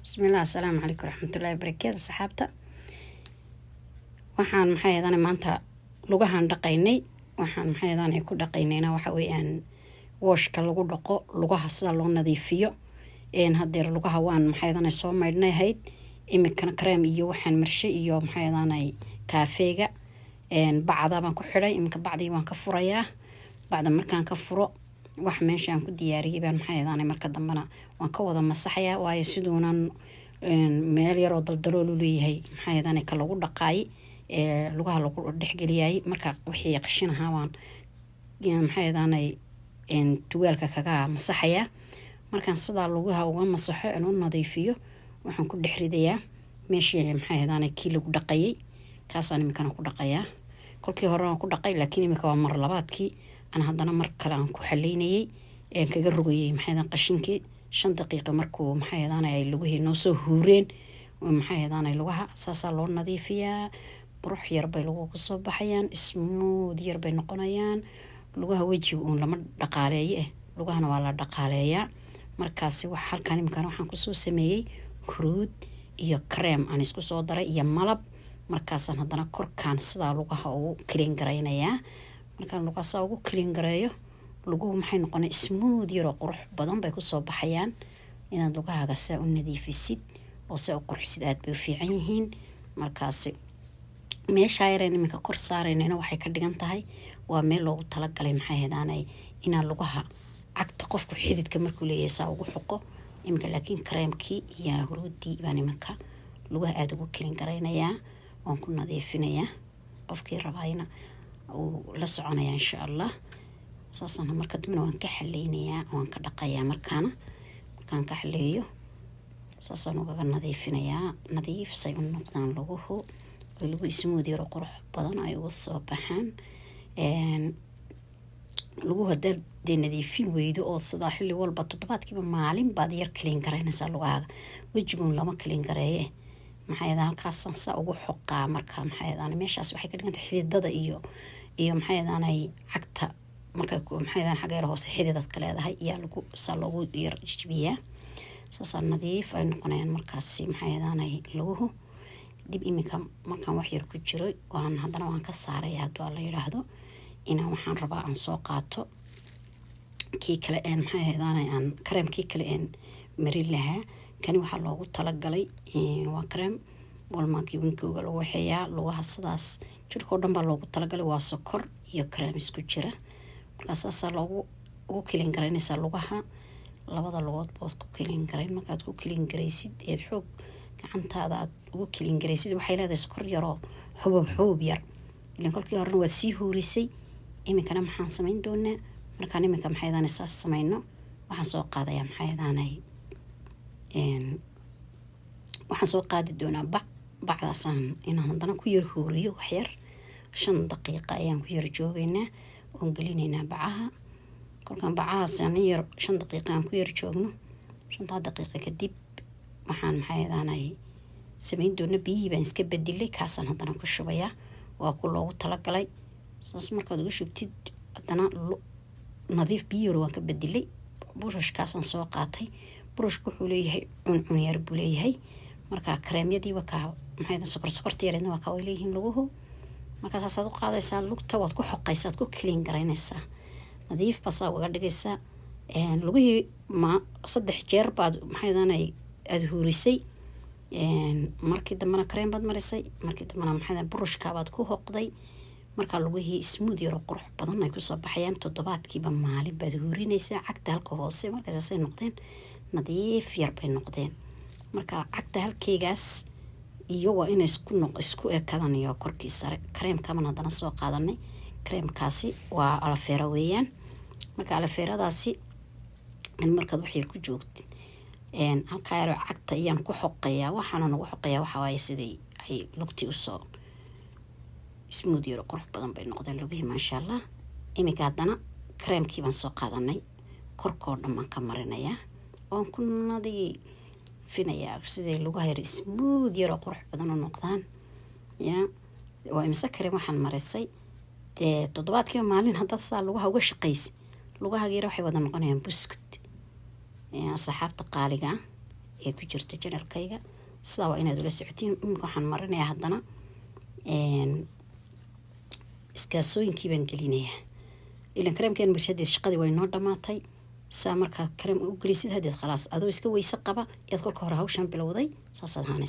بسم الله السلام عليكم ورحمة الله وبركاته صحابته waxaan maxaydaan maanta lugahan dhaqaynay waxaan maxaydaan ay ku dhaqaynayna waxa weeyaan washka lagu dhaqo lugaha sida loo nadiifiyo hadeer lugaha waan maxaydaan soo maydhnay hayd imikana cream iyo waxaan marshay iyo maxaydaan ay kaafeega bacda baan ku xidhay imika bacdii waan ka furayaa bacda markaan ka furo wax meeshaan ku diyaariyay baan maxaydaan marka dambana waan ka wada masaxayaa waayo siduunan meel yar oo daldalool u leeyahay maxaydaan ka lagu dhaqaay lugaha lagu dhexgeliyay marka wixii qashinaha waan maxaydaan tuwaalka kaga masaxayaa markaan sidaa lugaha uga masaxo inuu nadiifiyo waxaan ku dhex ridayaa meeshii maxaydaan kii lagu dhaqayay kaasaan imikana ku dhaqayaa kolkii hore waan ku dhaqay laakiin imika waa mar labaadkii aan haddana mar kale aan ku xaleynayay kaga rogayay maxaydaan qashinkii 5 daqiiqo markuu maxaydaan ay lugihii noo soo huureen maxaydaan lugaha saasaa loo nadiifiyaa qurux yar bay lugu soo baxayaan smooth yar bay noqonayaan lugaha wajiga uun lama dhaqaaleeyo lugahana waa la dhaqaaleeyaa markaasi wax halkan imkaan waxaan ku soo sameeyay huruud iyo cream aan isku soo daray iyo malab markaasaan haddana korkaan sidaa lugaha ugu clean garaynayaa markaan lugaha ugu clean gareeyo luguhu maxay noqonay smooth yar oo qurux badan bay ku soo baxayaan inaad lugahaaga saa u nadiifisid oo saa u qurxisid aad bay u fiican yihiin markaasi meesha yareen iminka kor saaraynayna waxay ka dhigan tahay waa meel loogu talagalay maxaydaan inaan lugaha cagta qofku xididka markuu leeyahay saa ugu xoqo iminka laakiin creamkii iyo huruudii baan iminka lugaha aad ugu clean garaynayaa waan ku nadiifinayaa qofkii rabayna uu la soconaya insha Allah saasana marka dibna waan ka xaleynayaa waan ka dhaqayaa markaan ka xaleeyo saasaan uga nadiifinayaa nadiif say u noqdaan luguhu lagu smooth yar oo qurux badan ay uga soo baxaan lagu hadal nadiifin weydo oo sida xilli walba toddobaadkiiba maalin baad yar clean garaynaysaa lugaaga wajigoon lama clean gareeye maxaydaan halkaas saa ugu xoqaa marka maxaydaan meeshaas waxay ka dhigantay xididada iyo maxaydaan ay cagta marka maxaydaan xageer hoose xididad ka leedahay yaa lagu saa loogu yar jibiyaa saasaan nadiif ay noqonayaan markaasi maxaydaan ay luguhu dib imika markaan wax yar ku jiro waan haddana waan ka saarayaa hadduu la yiraahdo inaan waxaan rabaa aan soo qaato kii kale maxaydaan aan creamkii kale marin lahaa kani waxaa loogu talagalay waa cream walmankii winkooga lagu waxeeyaa lugaha sidaas jirkoo dhan baa loogu talagalay waa sokor iyo cream isku jira markaas saasaa loogu clean garaynaysaa lugaha labada lugood bood ku clean garayn markaad ku clean garaysid xoog gacantaada aad ugu clean garaysid waxay leedahay sokor yaroo xubub yar ilaan kolkii horena waad sii huurisay imikana maxaan samayn doonaa markaan imika maxaydaan saas samayno waxaan soo qaadayaa maxaydaan waxaan soo qaadi doonaa bacdaasaan inaan haddana ku yar huuriyo wax yar 5 daqiiqo ayaan ku yar joogaynaa oon gelinaynaa bacaha kolkaan bacahaas aan yar 5 daqiiqo aan ku yar joogno 5 daqiiqo kadib waxaan maxaydaan samayn doonaa biyihii baan iska bedilay kaasaan haddana ku shubayaa waa ku loogu talagalay saas markaad ugu shubtid haddana nadiif biyo waan ka bedilay burushkaasaan soo qaatay burushku wuxuu leeyahay cuncun yar buu leeyahay marka creamyadii waa ka maxaydaan sokorta yareedna waa ka way leeyihiin luguhu markaas aad u qaadaysaa lugta waad ku xoqaysaa ku clean garaynaysaa nadiif basaa uga dhigaysaa lugihii 3 jeer baad maxaydaan aad huurisay markii dambana cream baad marisay markii dambana maxaydaan burushka baad ku xoqday marka lugihii smooth yar oo qurux badan ay ku soo baxayaan toddobaadkiiba maalin baad huurinaysaa cagta halka hoose markaas ay noqdeen nadiif yar bay noqdeen marka cagta halkeegaas iyo waa in isku ekadaan iyo korkii sare creamka man haddana soo qaadanay creamkaasi waa aloe vera weeyaan marka aloe veradaasi markaad wax yar ku joogtid halka yar cagta ayaan ku xoqayaa waxaana ugu xoqayaa waxa waaye sidii ay lugtii u soo smooth yar qurux badan bay noqdeen lugihii maasha Allah imika haddana creamkii baan soo qaadanay korkoo dhan ka marinayaa oon ku nadiifinayaa sidii lugaha yar smooth yar qurux badan u noqdaan waa imisa cream waxaan marisay toddobaadkiiba maalin haddaad saa lugaha uga shaqaysid lugaha yar waxay wada noqonayaan buskut asxaabta qaaliga ee ku jirta janalkayga sidaa waa inaad ula socotiin. imika waxaan marinayaa haddana iskaasooyinkii baan gelinayaa. ilan kareemkeen marshadiis shaqadii way noo dhamaatay. saa markaad kareem u gelisid hadeed khalaas adoo iska weyse qaba eed kolka hore hawshan bilowday saasaad ahaanaysa.